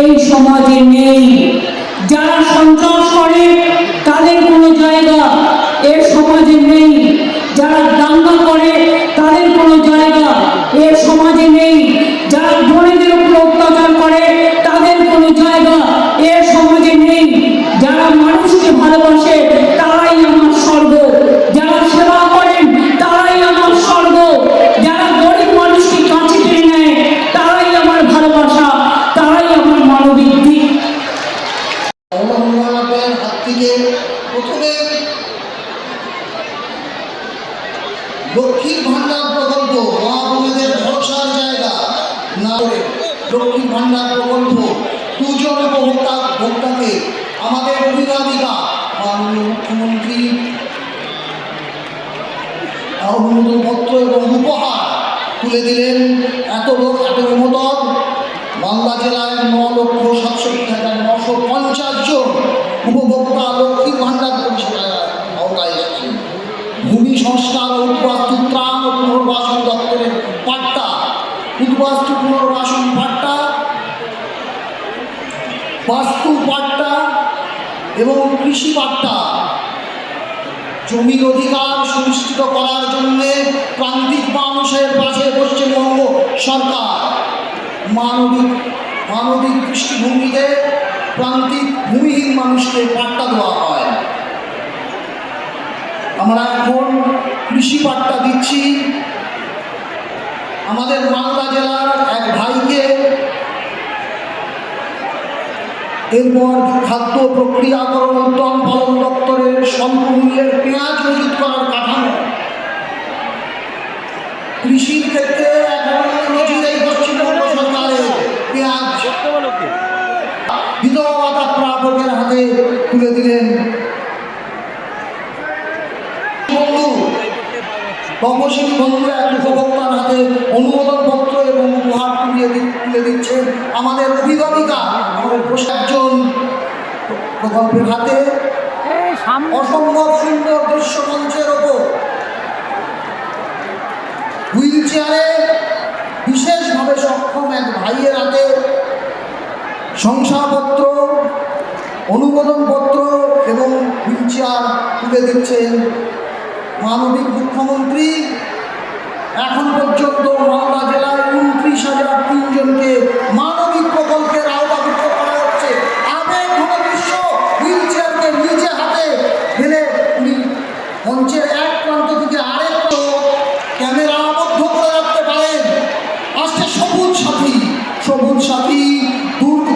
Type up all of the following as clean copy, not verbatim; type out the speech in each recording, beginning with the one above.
এই সমাজে নেই। যারা সন্ত্রাস করে তাদের কোনো জায়গা এর সমাজে নেই। যারা দাঙ্গা করে তাদের কোনো জায়গা এর সমাজে নেই। যারা বোনেদের উপর অত্যাচার করে তাদের কোনো জায়গা এর সমাজে নেই। যারা মানুষকে ভালোবাসে তারাই আমার স্বর্গ। যারা সেবা করেন তারাই আমার স্বর্গ। যারা গরিব মানুষকে কাছে টেনে নেয় তারাই আমার ভালোবাসা, তারাই আমার মানবিক দিক। হাত থেকে প্রথমে লক্ষ্মীর ভান্ডার প্রকল্প, মা বোনেদের ভরসার জায়গা না করে লক্ষ্মীর ভান্ডার প্রকল্প দুজন ভোক্তাকে আমাদের অভিভাবিকা মাননীয় মুখ্যমন্ত্রী অনুমোদনপত্র এবং উপহার তুলে দিলেন। এত অনুমোদন বাংলা জেলায় 9,67,950 জন উপভোক্তা লক্ষ্মীর ভান্ডার পরিষেবার আওতায় এসেছেন। ভূমি সংস্কার ও উদ্বাস্তু ত্রাণ ও পুনর্বাসন দপ্তরের পাট্টা, উদ্বাস্তু পুনর্বাসন পাট্টা, বাস্তু পাট্টা এবং কৃষি পাট্টা জমির অধিকার সুনিশ্চিত করার জন্য প্রান্তিক মানুষের পাশে পশ্চিমবঙ্গ সরকার মানবিক দৃষ্টিভঙ্গিতে প্রান্তিক ভূমিহীন মানুষকে পাট্টা দেওয়া হয়। আমরা এখন কৃষি পাট্টা দিচ্ছি আমাদের মালদা জেলার এক ভাইকে। এরপর খাদ্য প্রক্রিয়াকরণ উদ্যান পালন দপ্তরের স্বল্প মূল্যের পেঁয়াজ মজুত করার কাঠামো। কৃষির ক্ষেত্রে এখন এই পশ্চিমবঙ্গ সরকারের পেঁয়াজ বিধবা ভাতা প্রাপকের হাতে তুলে দিলেন। তপশিলি বন্ধু এক উপভোক্তার হাতে অনুমোদনপত্র এবং উপহার তুলে দিচ্ছেন আমাদের অভিভাবিকা, আমাদের প্রশাসন প্রকল্পের হাতে অসম্ভব সুন্দর দৃশ্যমঞ্চের ওপর হুইল চেয়ারে বিশেষভাবে সক্ষম এক ভাইয়ের হাতে শংসাপত্র, অনুমোদনপত্র এবং হুইল চেয়ার তুলে দিচ্ছেন মানবিক মুখ্যমন্ত্রী। এখন পর্যন্ত মালদা জেলায় 29,003 জনকে মানবিক প্রকল্পের আওতাভুক্ত করা হচ্ছে। আবেগ ঘন দৃশ্য, হুইল চেয়ারকে নিজে হাতে ফেলে উনি মঞ্চের এক প্রান্ত থেকে আরেক ক্যামেরা আবদ্ধ করে রাখতে পারেন। আসছে সবুজ সাথী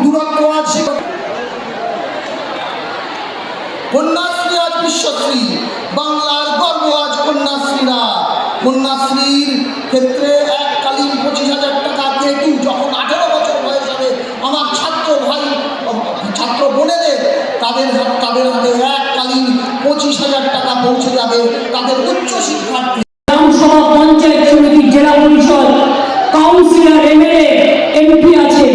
দূরত্ব আছে। কন্যাশ্রী আজ বিশ্বশ্রী, বাংলার গর্ব আজ কন্যাশ্রীরা। কন্যাশ্রীর ক্ষেত্রে এককালীন 25,000 টাকা কেটু যখন 18 বছর বয়স হবে আমার ছাত্র বোনেদের তাদের হাতে এককালীন 25,000 টাকা পৌঁছে যাবে তাদের উচ্চশিক্ষার্থী। গ্রামসভা, পঞ্চায়েত সমিতি, জেলা পরিষদ, কাউন্সিলর, এমএলএ, এমপি আছে।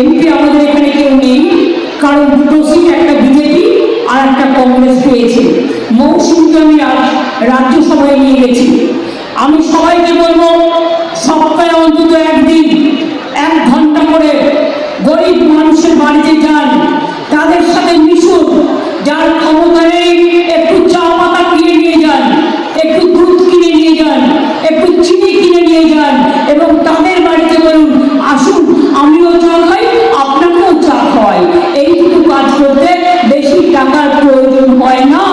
এমপি আমাদের এখানে কেউ নেই, কারণ দুটো সিট একটা বিজেপি আর একটা কংগ্রেস পেয়েছে। মৌসুমকে আমি রাজ্যসভায় নিয়ে গেছি। আমি সবাইকে বলবো সপ্তাহে অন্তত একদিন 1 ঘন্টা করে গরিব মানুষের বাড়িতে যান, তাদের সাথে মিশুন। যার ক্ষমতা নেই একটু চা পাতা কিনে নিয়ে যান, একটু দুধ কিনে নিয়ে যান, একটু চিনি কিনে নিয়ে যান এবং তাদের বাড়িতে বলুন আসুন আমিও চা খাই, আপনাকেও চা খাওয়াই। এইটুকু কাজ করতে বেশি টাকার প্রয়োজন হয় না,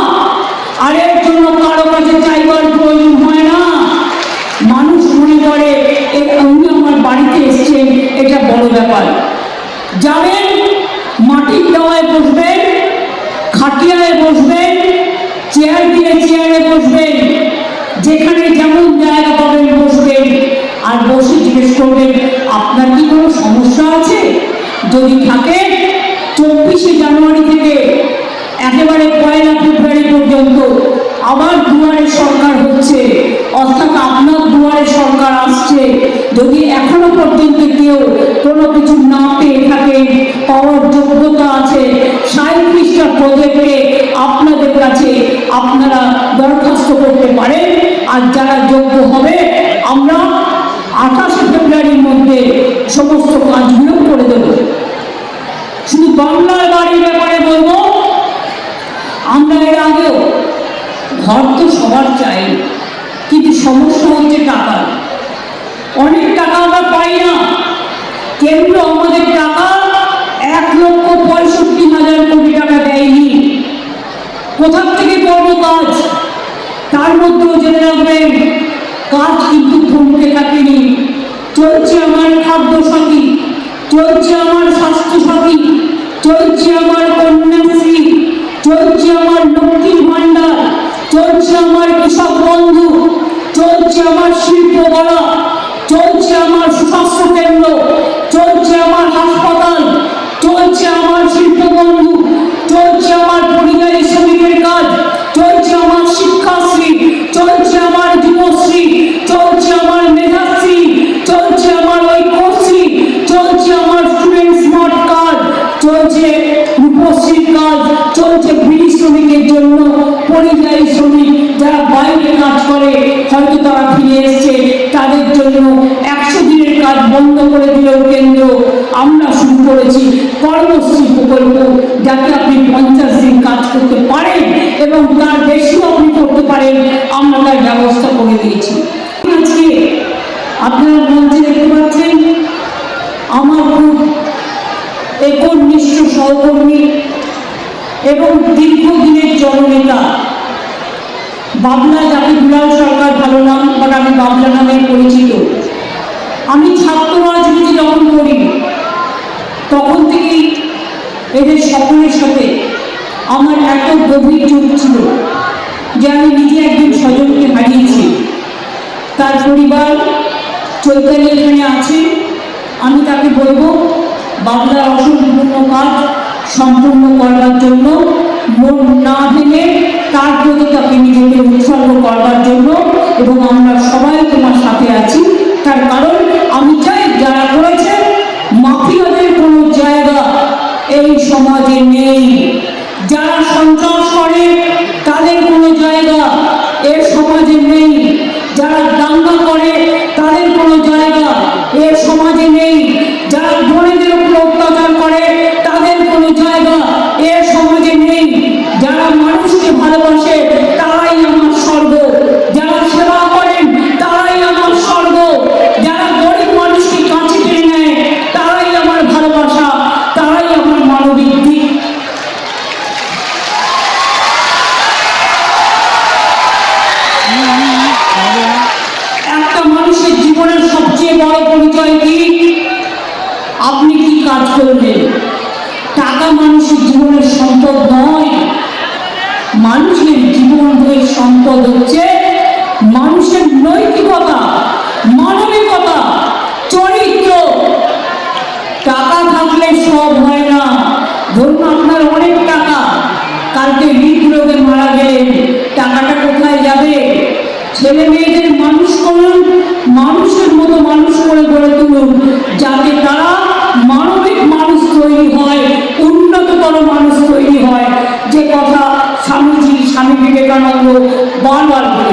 আর এর জন্য কারো কাছে চাইবার প্রয়োজন হয় না। মানুষ মনে করে উনি আমার বাড়িতে এসছেন, এটা বড় ব্যাপার। যাবেন মাটির দেওয়ায় বসবেন, খাটিয়ায় বসবেন, চেয়ার দিয়ে চেয়ারে বসবেন, যেখানে যেমন জায়গা পাবেন বসবেন, আর বসে জিজ্ঞেস করবেন আপনার কি কোনো সমস্যা আছে। যদি থাকে 24শে জানুয়ারি থেকে একেবারে 1 ফেব্রুয়ারি পর্যন্ত আবার দুয়ারে সরকার হচ্ছে, অর্থাৎ আপনার দুয়ারে সরকার আসছে। যদি এখনো পর্যন্ত কেউ কোনো কিছু না পেয়ে থাকে, পাওয়ার যোগ্যতা আছে, 37টা প্রজেক্টে আপনাদের কাছে আপনারা দরখাস্ত করতে পারেন। আর যারা যোগ্য হবে আমরা 28শে ফেব্রুয়ারির মধ্যে সমস্ত কাজগুলো করে দেব। বাংলার বাড়ির ব্যাপারে বলবো, আমরা এর আগেও ঘর তো সবার চাই, কিন্তু সমস্যা হচ্ছে টাকা। অনেক টাকা আমরা পাই না। কেন্দ্র আমাদের টাকা 1,65,000 কোটি টাকা দেয়নি। কোথা থেকে করবো কাজ? তার মধ্যেও জেনে রাখবেন, কাজ কিন্তু থমকে থাকেনি। চলছে আমার খাদ্য সাথী, চলছে আমার স্বাস্থ্য সাথী, চলছে আমার কন্যাশ্রী, চলছে আমার লক্ষ্মীর ভাণ্ডার, চলছে আমার কৃষক বন্ধু, চলছে আমার শিল্প গড়া, চলছে আমার সুস্বাস্থ্য কেন্দ্র, চলছে আমার হাসপাতাল, চলছে আমার শিল্প বন্ধু, চলছে আমার পরিযায়ী শ্রমিকের কাজ, চলছে আমার শিক্ষাশ্রী, চলছে আমার যুবশ্রী, চলছে আমার মেধাশ্রী, চলছে আমার ঐক্যশ্রী, চলছে আমার স্টুডেন্ট স্মার্ট কার্ড, চলছে রূপশ্রীর কাজ, চলছে বিড়ি শ্রমিকের জন্য, পরিযায়ী শ্রমিক যারা বাইরে কাজ করে হয়তো তারা ফিরে এসছে, তাদের জন্য 100 দিনের কাজ বন্ধ করে দিলেও কেন্দ্র, আমরা শুরু করেছি কর্মশ্রী প্রকল্প, যাতে আপনি 50 দিন কাজ করতে পারেন এবং তার বেশিও আপনি করতে পারেন, আমরা তার ব্যবস্থা করে দিয়েছি। আজকে আপনারা মঞ্চে দেখতে পাচ্ছেন আমার খুব একনিষ্ঠ সহকর্মী এবং দীর্ঘদিনের জননেতা বাবলা, যাকে দুলাল সরকার ভালো নাম, বাট আমি বাবলা নামে পরিচিত। আমি ছাত্র রাজনীতি যখন করি তখন থেকেই এদের সকলের সাথে আমার এত গভীর যোগ ছিল যে আমি নিজে একজন স্বজনকে হারিয়েছি। তার পরিবার চৈতালি এখানে আছে, আমি তাকে বলবো বাংলার অসম্পূর্ণ কাজ সম্পূর্ণ করবার জন্য, মন না ভেঙে তার প্রতি তাকে নিজেকে উৎসর্গ করবার জন্য, এবং আমরা সবাই তোমার সাথে আছি। তার কারণ আমি চাই যারা করেছে মাফিয়াদের কোনো জায়গা এই সমাজে নেই, যারা সন্ত্রাস করে তাদের কোনো জায়গা এ সমাজে নেই, যারা দাঙ্গা করে তাদের কোনো জায়গা এ সমাজে নেই, যারা বোনেদের উপর অত্যাচার করে তাদের কোনো জায়গা এ সমাজে নেই, যারা মানুষকে ভালোবাসে তারাই আমার স্বর্গ, যারা সেবা করেন তারাই আমার স্বর্গ, যারা গরিব মানুষকে কাছে টেনে নেয় তারাই আমার ভালোবাসা, তারাই আমার মানবিক দিক। একটা মানুষের জীবনের সবচেয়ে বড় পরিচয় কি? আপনি কি কাজ করলেন। টাকা মানুষের জীবনের সম্পদ নয়। মানুষের জীবনের সম্পদ হচ্ছে মানুষের নৈতিকতা, মানবিকতা, চরিত্র। টাকা থাকলে সব হয় না। ধরুন আপনার অনেক টাকা, কালকে হৃদরোগে মারা গেলেন, টাকাটা কোথায় যাবে? ছেলে মেয়েদের মানুষ করুন, মানুষের মতো মানুষ করে গড়ে তুলুন, যাতে তারা মানবিক মানুষ তৈরি হয়, উন্নততর মানুষ তৈরি হয়, যে কথা স্বামী বিবেকানন্দ বারবার বলেছেন।